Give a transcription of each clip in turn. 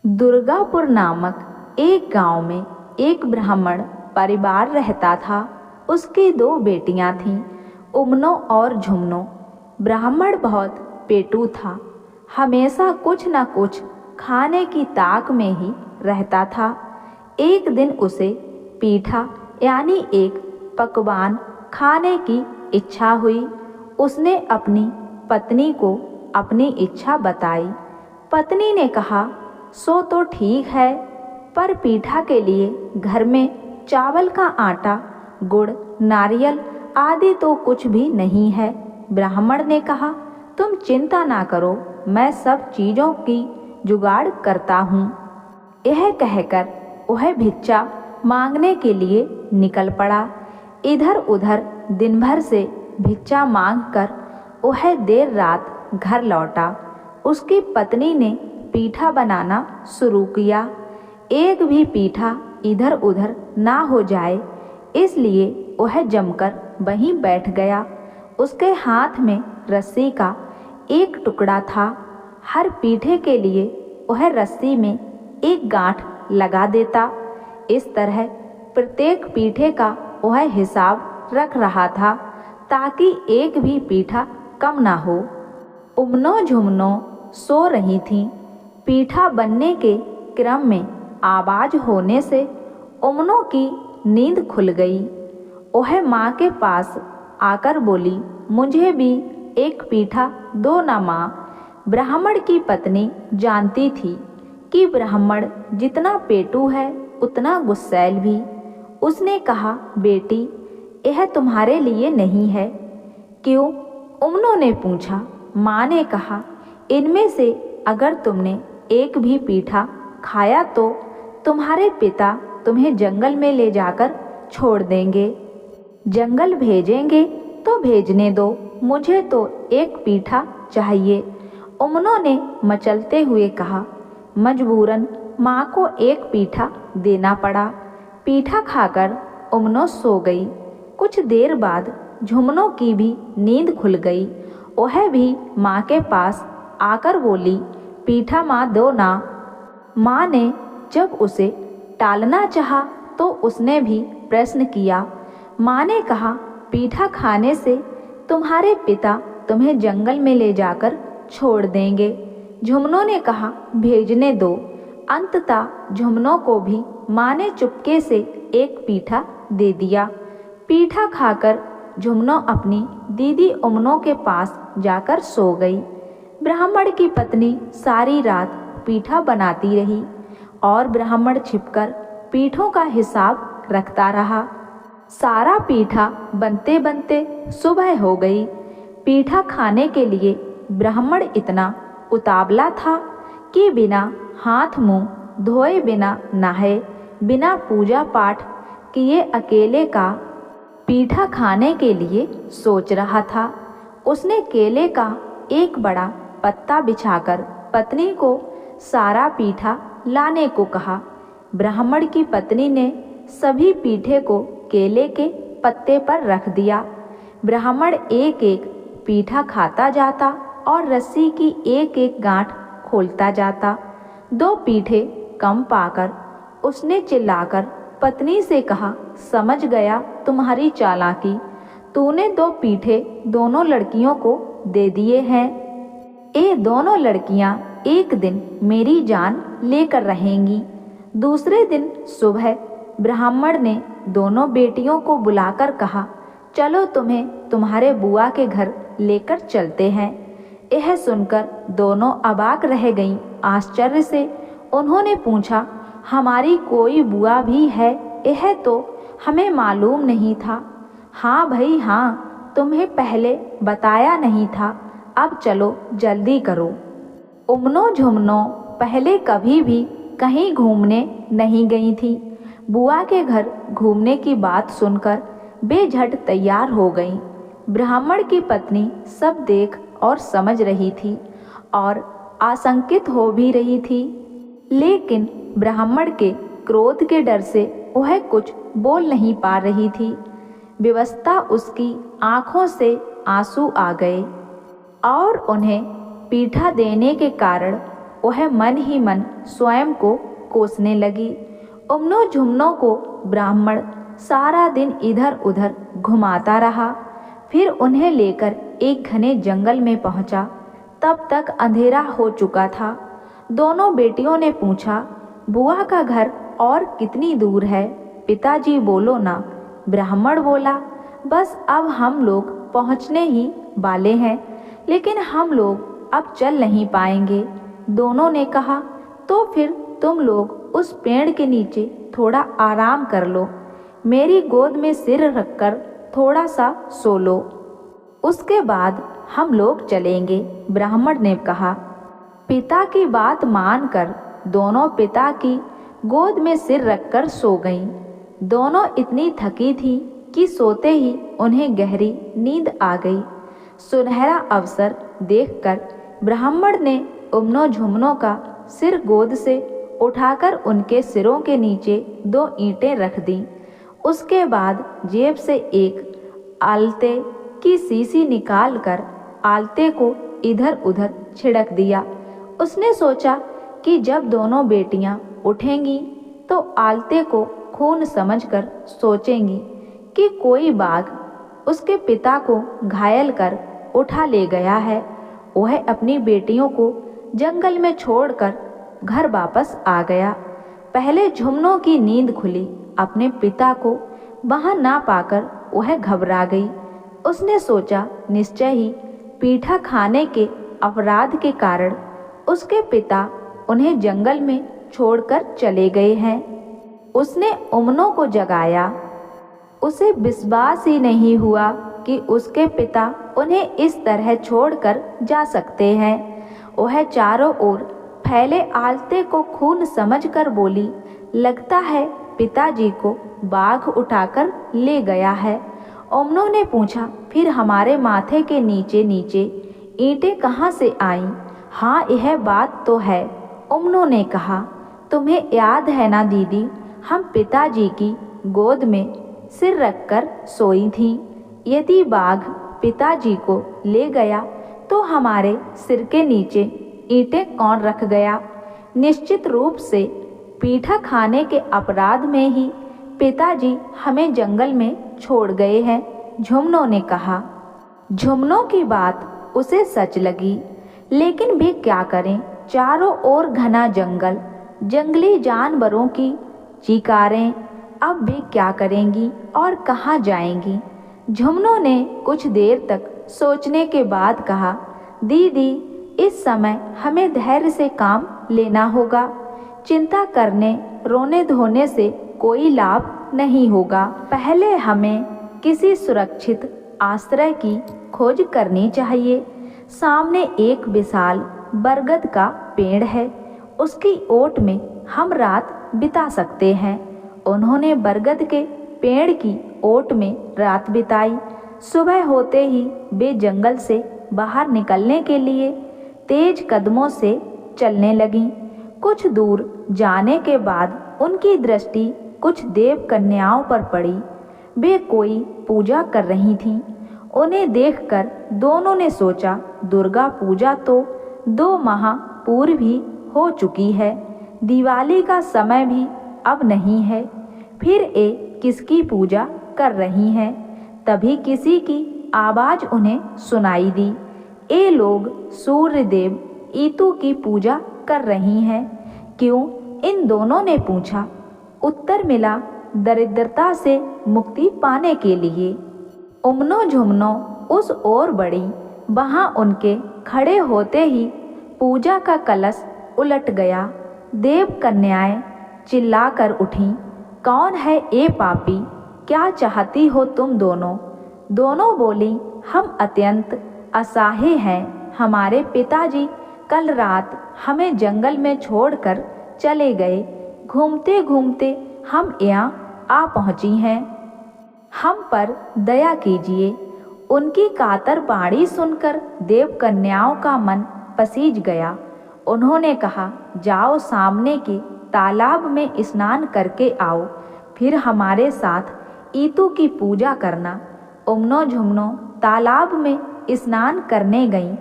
दुर्गापुर नामक एक गांव में एक ब्राह्मण परिवार रहता था। उसकी दो बेटियां थीं, उमनो और झुमनो। ब्राह्मण बहुत पेटू था, हमेशा कुछ न कुछ खाने की ताक में ही रहता था। एक दिन उसे पीठा यानी एक पकवान खाने की इच्छा हुई। उसने अपनी पत्नी को अपनी इच्छा बताई। पत्नी ने कहा, सो तो ठीक है, पर पीठा के लिए घर में चावल का आटा, गुड़, नारियल आदि तो कुछ भी नहीं है। ब्राह्मण ने कहा, तुम चिंता ना करो, मैं सब चीज़ों की जुगाड़ करता हूँ। यह कहकर वह भिक्षा मांगने के लिए निकल पड़ा। इधर उधर दिन भर से भिक्षा मांगकर वह देर रात घर लौटा। उसकी पत्नी ने पीठा बनाना शुरू किया। एक भी पीठा इधर उधर ना हो जाए, इसलिए वह जमकर वहीं बैठ गया। उसके हाथ में रस्सी का एक टुकड़ा था। हर पीठे के लिए वह रस्सी में एक गांठ लगा देता। इस तरह प्रत्येक पीठे का वह हिसाब रख रहा था, ताकि एक भी पीठा कम ना हो। उमनो झुमनो सो रही थीं। पीठा बनने के क्रम में आवाज होने से उमनो की नींद खुल गई। वह माँ के पास आकर बोली, मुझे भी एक पीठा दो ना माँ। ब्राह्मण की पत्नी जानती थी कि ब्राह्मण जितना पेटू है उतना गुस्सैल भी। उसने कहा, बेटी, यह तुम्हारे लिए नहीं है। क्यों? उमनो ने पूछा। माँ ने कहा, इनमें से अगर तुमने एक भी पीठा खाया तो तुम्हारे पिता तुम्हें जंगल में ले जाकर छोड़ देंगे। जंगल भेजेंगे तो भेजने दो, मुझे तो एक पीठा चाहिए। उमनो ने मचलते हुए कहा। मजबूरन माँ को एक पीठा देना पड़ा। पीठा खाकर उमनो सो गई। कुछ देर बाद झुमनो की भी नींद खुल गई। वह भी माँ के पास आकर बोली, पीठा माँ दो ना। माँ ने जब उसे टालना चाहा तो उसने भी प्रश्न किया। माँ ने कहा, पीठा खाने से तुम्हारे पिता तुम्हें जंगल में ले जाकर छोड़ देंगे। झुमनो ने कहा, भेजने दो। अंततः झुमनो को भी माँ ने चुपके से एक पीठा दे दिया। पीठा खाकर झुमनो अपनी दीदी उमनो के पास जाकर सो गई। ब्राह्मण की पत्नी सारी रात पीठा बनाती रही और ब्राह्मण छिपकर पीठों का हिसाब रखता रहा। सारा पीठा बनते बनते सुबह हो गई। पीठा खाने के लिए ब्राह्मण इतना उतावला था कि बिना हाथ मुंह धोए, बिना नहाए, बिना पूजा पाठ किए अकेले का पीठा खाने के लिए सोच रहा था। उसने केले का एक बड़ा पत्ता बिछाकर पत्नी को सारा पीठा लाने को कहा। ब्राह्मण की पत्नी ने सभी पीठे को केले के पत्ते पर रख दिया। ब्राह्मण एक एक पीठा खाता जाता और रस्सी की एक एक गांठ खोलता जाता। दो पीठे कम पाकर उसने चिल्लाकर पत्नी से कहा, समझ गया तुम्हारी चालाकी। तूने दो पीठे दोनों लड़कियों को दे दिए हैं। ये दोनों लड़कियां एक दिन मेरी जान लेकर रहेंगी। दूसरे दिन सुबह ब्राह्मण ने दोनों बेटियों को बुलाकर कहा, चलो तुम्हें तुम्हारे बुआ के घर लेकर चलते हैं। यह सुनकर दोनों अबाक रह गईं। आश्चर्य से उन्होंने पूछा, हमारी कोई बुआ भी है? यह तो हमें मालूम नहीं था। हाँ भाई हाँ, तुम्हें पहले बताया नहीं था। अब चलो जल्दी करो। उमनो झुमनो पहले कभी भी कहीं घूमने नहीं गई थी। बुआ के घर घूमने की बात सुनकर बेझट तैयार हो गईं। ब्राह्मण की पत्नी सब देख और समझ रही थी और आशंकित हो भी रही थी, लेकिन ब्राह्मण के क्रोध के डर से वह कुछ बोल नहीं पा रही थी। विवशता उसकी आंखों से आंसू आ गए और उन्हें पीठा देने के कारण वह मन ही मन स्वयं को कोसने लगी। उमनो झुमनो को ब्राह्मण सारा दिन इधर उधर घुमाता रहा। फिर उन्हें लेकर एक घने जंगल में पहुंचा। तब तक अंधेरा हो चुका था। दोनों बेटियों ने पूछा, बुआ का घर और कितनी दूर है? पिताजी बोलो ना। ब्राह्मण बोला, बस अब हम लोग पहुंचने ही वाले हैं, लेकिन हम लोग अब चल नहीं पाएंगे। दोनों ने कहा, तो फिर तुम लोग उस पेड़ के नीचे थोड़ा आराम कर लो, मेरी गोद में सिर रखकर थोड़ा सा सो लो, उसके बाद हम लोग चलेंगे। ब्राह्मण ने कहा। पिता की बात मानकर दोनों पिता की गोद में सिर रखकर सो गईं। दोनों इतनी थकी थीं कि सोते ही उन्हें गहरी नींद आ गई। सुनहरा अवसर देखकर ब्राह्मण ने उमनो झुमनो का सिर गोद से उठाकर उनके सिरों के नीचे 2 ईंटें रख दी। उसके बाद जेब से एक आलते की शीशी निकालकर आलते को इधर उधर छिड़क दिया। उसने सोचा कि जब दोनों बेटियां उठेंगी तो आलते को खून समझकर सोचेंगी कि कोई बाघ उसके पिता को घायल कर उठा ले गया है। वह अपनी बेटियों को जंगल में छोड़कर घर वापस आ गया। पहले झुमनों की नींद खुली। अपने पिता को वहां ना पाकर वह घबरा गई। उसने सोचा, निश्चय ही पीठा खाने के अपराध के कारण उसके पिता उन्हें जंगल में छोड़कर चले गए हैं। उसने उमनों को जगाया। उसे विश्वास ही नहीं हुआ कि उसके पिता उन्हें इस तरह छोड़कर जा सकते हैं। वह चारों ओर फैले आलते को खून समझकर बोली, लगता है पिताजी को बाघ उठाकर ले गया है। उमनों ने पूछा, फिर हमारे माथे के नीचे नीचे ईंटें कहाँ से आईं? हाँ, यह बात तो है। उमनों ने कहा, तुम्हें याद है ना दीदी, हम पिताजी की गोद में सिर रखकर सोई थीं। यदि बाघ पिताजी को ले गया तो हमारे सिर के नीचे ईंटें कौन रख गया? निश्चित रूप से पीठा खाने के अपराध में ही पिताजी हमें जंगल में छोड़ गए हैं। झुमनों ने कहा। झुमनों की बात उसे सच लगी, लेकिन भी क्या करें? चारों ओर घना जंगल, जंगली जानवरों की चीकारें। अब वे क्या करेंगी और कहाँ जाएंगी? झुमनों ने कुछ देर तक सोचने के बाद कहा, दीदी, इस समय हमें धैर्य से काम लेना होगा। चिंता करने रोने धोने से कोई लाभ नहीं होगा। पहले हमें किसी सुरक्षित आश्रय की खोज करनी चाहिए। सामने एक विशाल बरगद का पेड़ है, उसकी ओट में हम रात बिता सकते हैं। उन्होंने बरगद के पेड़ की ओट में रात बिताई। सुबह होते ही वे जंगल से बाहर निकलने के लिए तेज कदमों से चलने लगीं। कुछ दूर जाने के बाद उनकी दृष्टि कुछ देव कन्याओं पर पड़ी। वे कोई पूजा कर रही थीं। उन्हें देखकर दोनों ने सोचा, दुर्गा पूजा तो 2 माह पूर्व ही हो चुकी है, दिवाली का समय भी अब नहीं है, फिर ये किसकी पूजा कर रही हैं? तभी किसी की आवाज़ उन्हें सुनाई दी। ये लोग सूर्य देव ईतू की पूजा कर रही हैं। क्यों? इन दोनों ने पूछा। उत्तर मिला, दरिद्रता से मुक्ति पाने के लिए। उमनो झुमनो उस ओर बढ़ी। वहाँ उनके खड़े होते ही पूजा का कलश उलट गया। देव कन्याएं चिल्लाकर उठीं, कौन है ये पापी? क्या चाहती हो तुम दोनों? दोनों बोली, हम अत्यंत असहाय हैं। हमारे पिताजी कल रात हमें जंगल में छोड़कर चले गए। घूमते घूमते हम यहाँ आ पहुँची हैं। हम पर दया कीजिए। उनकी कातर बाणी सुनकर देव कन्याओं का मन पसीज गया। उन्होंने कहा, जाओ सामने के तालाब में स्नान करके आओ, फिर हमारे साथ ईतू की पूजा करना। उमनो झुमनो तालाब में स्नान करने गईं।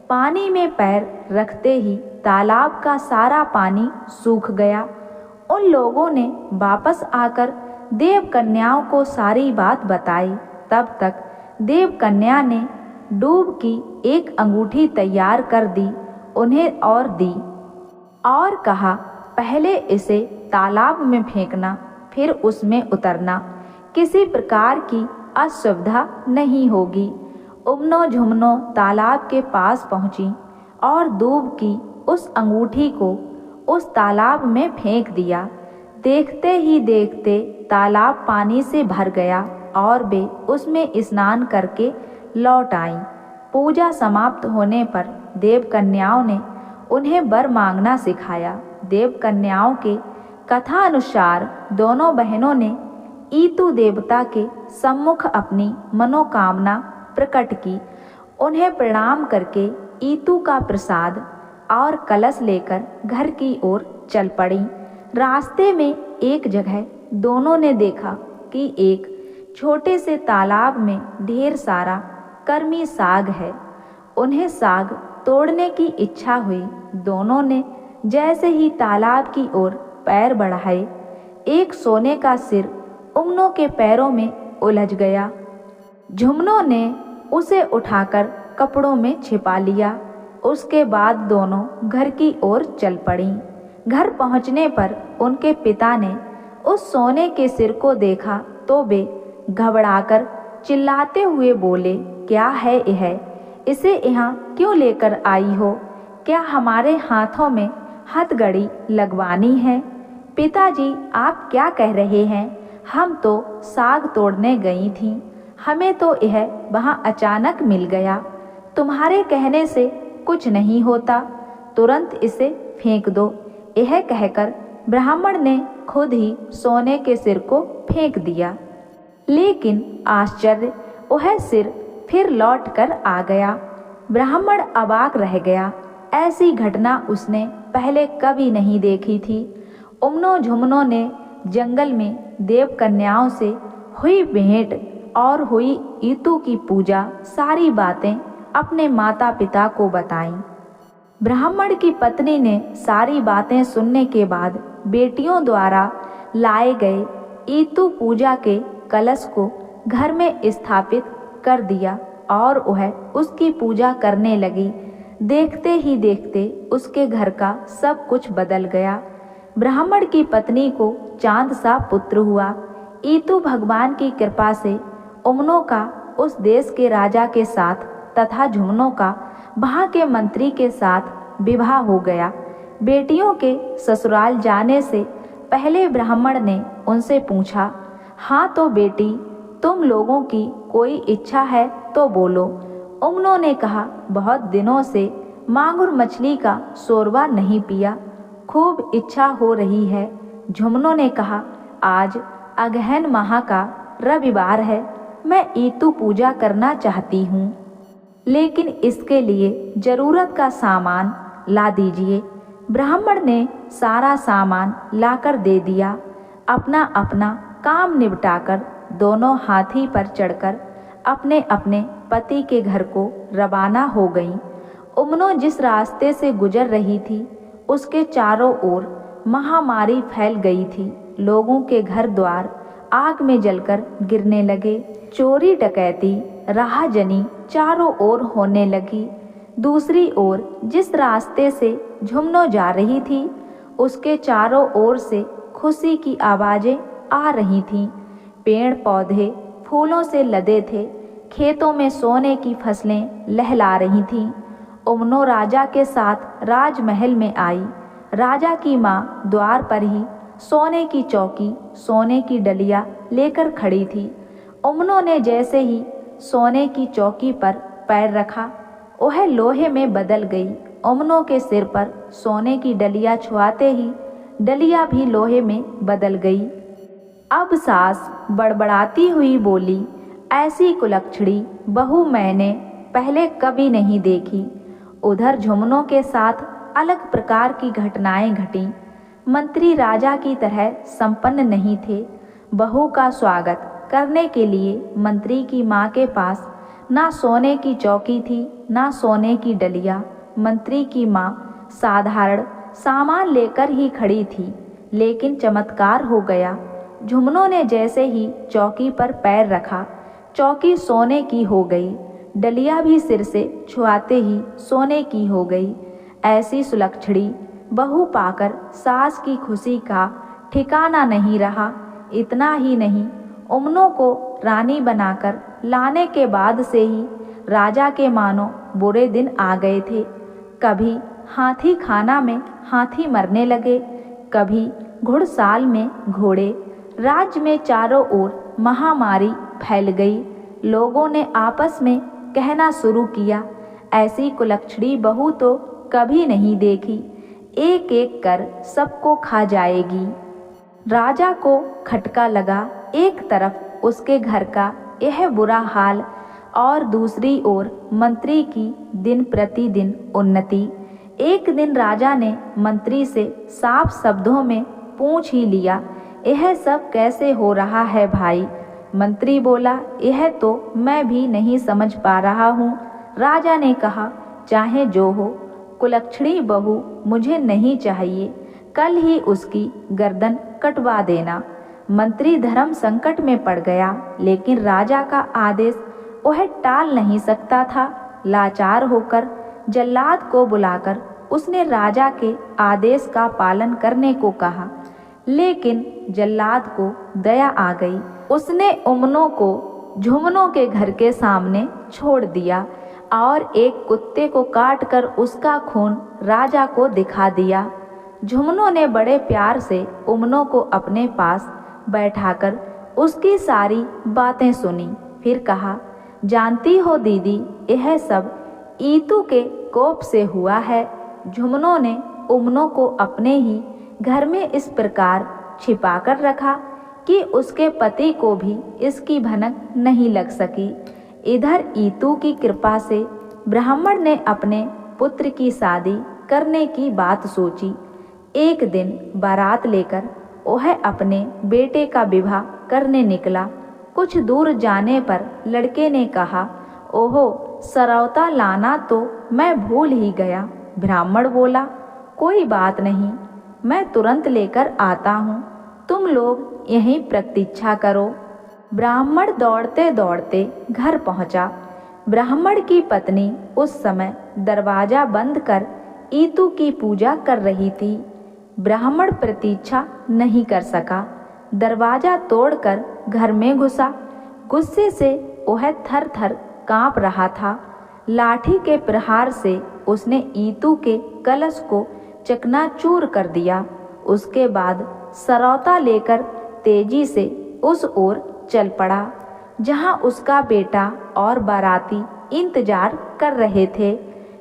पानी में पैर रखते ही तालाब का सारा पानी सूख गया। उन लोगों ने वापस आकर देव कन्याओं को सारी बात बताई। तब तक देव कन्या ने दूब की एक अंगूठी तैयार कर दी, उन्हें और दी और कहा, पहले इसे तालाब में फेंकना, फिर उसमें उतरना। किसी प्रकार की असुविधा नहीं होगी। उमनो झुमनो तालाब के पास पहुंची और दूब की उस अंगूठी को उस तालाब में फेंक दिया। देखते ही देखते तालाब पानी से भर गया और वे उसमें स्नान करके लौट आईं। पूजा समाप्त होने पर देव कन्याओं ने उन्हें वर मांगना सिखाया। देव कन्याओं के कथा अनुसार दोनों बहनों ने ईतु देवता के सम्मुख अपनी मनोकामना प्रकट की। उन्हें प्रणाम करके ईतु का प्रसाद और कलश लेकर घर की ओर चल पड़ी। रास्ते में एक जगह दोनों ने देखा कि एक छोटे से तालाब में ढेर सारा कर्मी साग है। उन्हें साग तोड़ने की इच्छा हुई। दोनों ने जैसे ही तालाब की ओर पैर बढ़ाए, एक सोने का सिर उमनों के पैरों में उलझ गया। झुमनों ने उसे उठाकर कपड़ों में छिपा लिया। उसके बाद दोनों घर की ओर चल पड़ीं। घर पहुंचने पर उनके पिता ने उस सोने के सिर को देखा तो वे घबराकर चिल्लाते हुए बोले, क्या है यह? इसे यहाँ क्यों लेकर आई हो? क्या हमारे हाथों में हथकड़ी लगवानी है? पिताजी, आप क्या कह रहे हैं? हम तो साग तोड़ने गई थीं। हमें तो यह वहाँ अचानक मिल गया। तुम्हारे कहने से कुछ नहीं होता, तुरंत इसे फेंक दो। यह कहकर ब्राह्मण ने खुद ही सोने के सिर को फेंक दिया। लेकिन आश्चर्य, वह सिर फिर लौट कर आ गया। ब्राह्मण अवाक रह गया। ऐसी घटना उसने पहले कभी नहीं देखी थी। उमनो झुमनों ने जंगल में देव कन्याओं से हुई भेंट और हुई ईतु की पूजा सारी बातें अपने माता पिता को बताईं। ब्राह्मण की पत्नी ने सारी बातें सुनने के बाद बेटियों द्वारा लाए गए ईतु पूजा के कलश को घर में स्थापित कर दिया और वह उसकी पूजा करने लगी। देखते ही देखते उसके घर का सब कुछ बदल गया। ब्राह्मण की पत्नी को चांद सा पुत्र हुआ। ईतु भगवान की कृपा से उमनों का उस देश के राजा के साथ तथा झुमनों का वहाँ के मंत्री के साथ विवाह हो गया। बेटियों के ससुराल जाने से पहले ब्राह्मण ने उनसे पूछा, हाँ तो बेटी, तुम लोगों की कोई इच्छा है तो बोलो। उमनों ने कहा, बहुत दिनों से मांगुर मछली का शोरबा नहीं पिया, खूब इच्छा हो रही है। झुमनों ने कहा, आज अगहन माह का रविवार है, मैं ईतु पूजा करना चाहती हूँ, लेकिन इसके लिए जरूरत का सामान ला दीजिए। ब्राह्मण ने सारा सामान लाकर दे दिया। अपना अपना काम निपटाकर दोनों हाथी पर चढ़कर अपने अपने पति के घर को रवाना हो गईं। उमनो जिस रास्ते से गुजर रही थी उसके चारों ओर महामारी फैल गई थी। लोगों के घर द्वार आग में जलकर गिरने लगे। चोरी डकैती राहजनी चारों ओर होने लगी। दूसरी ओर जिस रास्ते से झुमनो जा रही थी उसके चारों ओर से खुशी की आवाज़ें आ रही थीं। पेड़ पौधे फूलों से लदे थे। खेतों में सोने की फसलें लहला रही थीं। उमनो राजा के साथ राजमहल में आई। राजा की माँ द्वार पर ही सोने की चौकी, सोने की डलिया लेकर खड़ी थी। उमनो ने जैसे ही सोने की चौकी पर पैर रखा, वह लोहे में बदल गई। उमनो के सिर पर सोने की डलिया छुआते ही डलिया भी लोहे में बदल गई। अब सास बड़बड़ाती हुई बोली, ऐसी कुलक्षणी बहू मैंने पहले कभी नहीं देखी। उधर झुमनों के साथ अलग प्रकार की घटनाएं घटीं। मंत्री राजा की तरह संपन्न नहीं थे। बहू का स्वागत करने के लिए मंत्री की माँ के पास ना सोने की चौकी थी ना सोने की डलिया। मंत्री की माँ साधारण सामान लेकर ही खड़ी थी, लेकिन चमत्कार हो गया। झुमनों ने जैसे ही चौकी पर पैर रखा, चौकी सोने की हो गई। डलिया भी सिर से छुआते ही सोने की हो गई। ऐसी सुलक्षणी बहू पाकर सास की खुशी का ठिकाना नहीं रहा। इतना ही नहीं, उमनों को रानी बनाकर लाने के बाद से ही राजा के मानो बुरे दिन आ गए थे। कभी हाथी खाना में हाथी मरने लगे, कभी घुड़साल में घोड़े। राज्य में चारों ओर महामारी फैल गई। लोगों ने आपस में कहना शुरू किया, ऐसी कुलक्षणी बहू तो कभी नहीं देखी, एक एक कर सबको खा जाएगी। राजा को खटका लगा। एक तरफ उसके घर का यह बुरा हाल और दूसरी ओर मंत्री की दिन प्रतिदिन उन्नति। एक दिन राजा ने मंत्री से साफ शब्दों में पूछ ही लिया, यह सब कैसे हो रहा है भाई? मंत्री बोला, यह तो मैं भी नहीं समझ पा रहा हूँ। राजा ने कहा, चाहे जो हो, कुलक्षणी बहू मुझे नहीं चाहिए, कल ही उसकी गर्दन कटवा देना। मंत्री धर्म संकट में पड़ गया, लेकिन राजा का आदेश वह टाल नहीं सकता था। लाचार होकर जल्लाद को बुलाकर उसने राजा के आदेश का पालन करने को कहा, लेकिन जल्लाद को दया आ गई। उसने उमनों को झुमनों के घर के सामने छोड़ दिया और एक कुत्ते को काटकर उसका खून राजा को दिखा दिया। झुमनों ने बड़े प्यार से उमनों को अपने पास बैठाकर उसकी सारी बातें सुनी। फिर कहा, जानती हो दीदी, यह सब ईतू के कोप से हुआ है। झुमनों ने उमनों को अपने ही घर में इस प्रकार छिपाकर रखा कि उसके पति को भी इसकी भनक नहीं लग सकी। इधर ईतू की कृपा से ब्राह्मण ने अपने पुत्र की शादी करने की बात सोची। एक दिन बारात लेकर वह अपने बेटे का विवाह करने निकला। कुछ दूर जाने पर लड़के ने कहा, ओहो, सरौता लाना तो मैं भूल ही गया। ब्राह्मण बोला, कोई बात नहीं, मैं तुरंत लेकर आता हूँ, तुम लोग यहीं प्रतीक्षा करो। ब्राह्मण दौड़ते दौड़ते घर पहुँचा। ब्राह्मण की पत्नी उस समय दरवाजा बंद कर ईतू की पूजा कर रही थी। ब्राह्मण प्रतीक्षा नहीं कर सका, दरवाजा तोड़कर घर में घुसा। गुस्से से वह थर थर काँप रहा था। लाठी के प्रहार से उसने ईतू के कलश को चकनाचूर कर दिया। उसके बाद सरौता लेकर तेजी से उस ओर चल पड़ा जहां उसका बेटा और बाराती इंतजार कर रहे थे,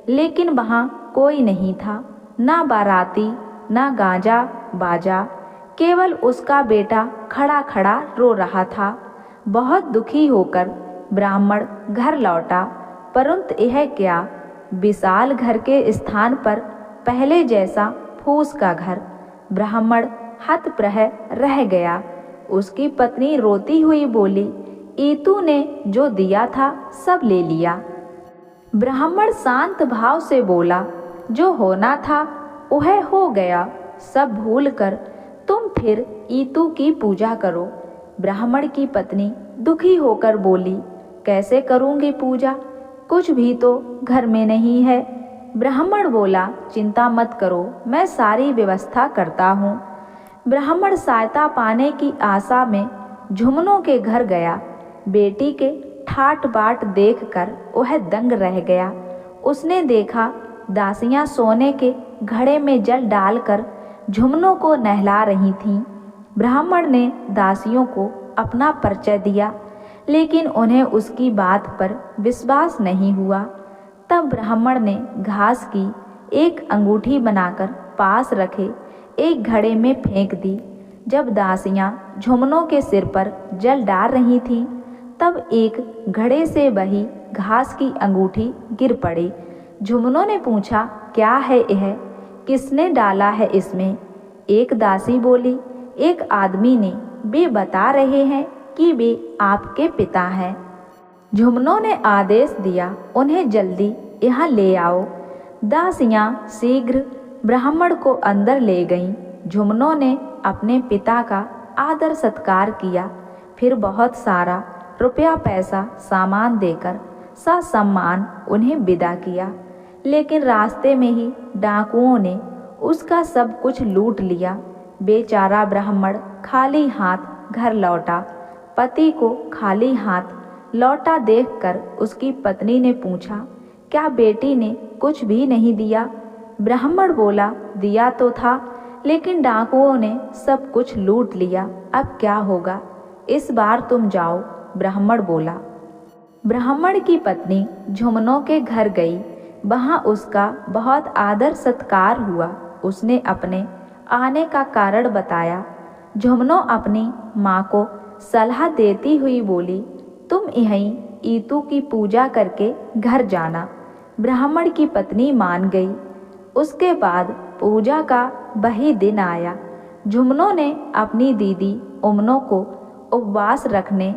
लेकिन वहां कोई नहीं था, ना बाराती ना गाजा बाजा, केवल उसका बेटा खड़ा खड़ा रो रहा था। बहुत दुखी होकर ब्राह्मण घर लौटा, परंतु यह क्या, विशाल घर के स्थान पर पहले जैसा फूस का घर। ब्राह्मण हतप्रह रह गया। उसकी पत्नी रोती हुई बोली, ईतू ने जो दिया था सब ले लिया। ब्राह्मण शांत भाव से बोला, जो होना था वह हो गया, सब भूलकर तुम फिर ईतू की पूजा करो। ब्राह्मण की पत्नी दुखी होकर बोली, कैसे करूंगी पूजा, कुछ भी तो घर में नहीं है। ब्राह्मण बोला, चिंता मत करो, मैं सारी व्यवस्था करता हूँ। ब्राह्मण सहायता पाने की आशा में झुमनों के घर गया। बेटी के ठाट बाट देखकर वह दंग रह गया। उसने देखा दासियां सोने के घड़े में जल डालकर झुमनों को नहला रही थीं। ब्राह्मण ने दासियों को अपना परिचय दिया, लेकिन उन्हें उसकी बात पर विश्वास नहीं हुआ। तब ब्राह्मण ने घास की एक अंगूठी बनाकर पास रखे एक घड़े में फेंक दी। जब दासियां झुमनों के सिर पर जल डाल रही थीं, तब एक घड़े से बही घास की अंगूठी गिर पड़ी। झुमनों ने पूछा, क्या है यह, किसने डाला है इसमें? एक दासी बोली, एक आदमी ने, वे बता रहे हैं कि वे आपके पिता हैं। झुमनों ने आदेश दिया, उन्हें जल्दी यहाँ ले आओ। दासियाँ शीघ्र ब्राह्मण को अंदर ले गईं। झुमनों ने अपने पिता का आदर सत्कार किया, फिर बहुत सारा रुपया पैसा सामान देकर ससम्मान उन्हें विदा किया। लेकिन रास्ते में ही डाकुओं ने उसका सब कुछ लूट लिया। बेचारा ब्राह्मण खाली हाथ घर लौटा। पति को खाली हाथ लौटा देखकर उसकी पत्नी ने पूछा, क्या बेटी ने कुछ भी नहीं दिया? ब्राह्मण बोला, दिया तो था, लेकिन डाकुओं ने सब कुछ लूट लिया। अब क्या होगा? इस बार तुम जाओ, ब्राह्मण बोला। ब्राह्मण की पत्नी झुमनों के घर गई। वहाँ उसका बहुत आदर सत्कार हुआ। उसने अपने आने का कारण बताया। झुमनों अपनी माँ को सलाह देती हुई बोली, तुम यहीं ईतू की पूजा करके घर जाना। ब्राह्मण की पत्नी मान गई। उसके बाद पूजा का वही दिन आया। झुमनों ने अपनी दीदी उमनों को उपवास रखने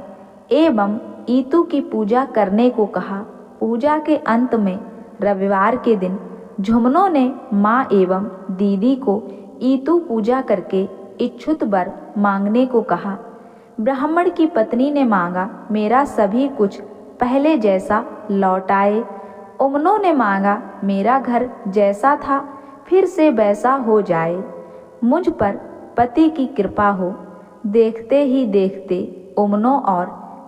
एवं ईतू की पूजा करने को कहा। पूजा के अंत में रविवार के दिन झुमनों ने माँ एवं दीदी को ईतू पूजा करके इच्छुत वर मांगने को कहा। ब्राह्मण की पत्नी ने मांगा, मेरा सभी कुछ पहले जैसा लौट आए। उमनों ने मांगा, मेरा घर जैसा था फिर से वैसा हो जाए। मुझ पर पति की कृपा हो। देखते ही देखते उमनों और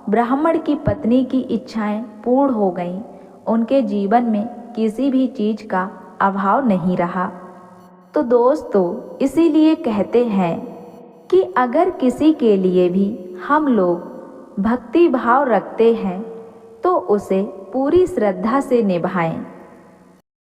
ब्राह्मण की पत्नी की इच्छाएं पूर्ण हो गईं। उनके जीवन में किसी भी चीज का अभाव नहीं रहा। तो दोस्तों, इसीलिए कहते हैं कि अगर किसी के लिए भी हम लोग भक्ति भाव रखते हैं तो उसे पूरी श्रद्धा से निभाएं।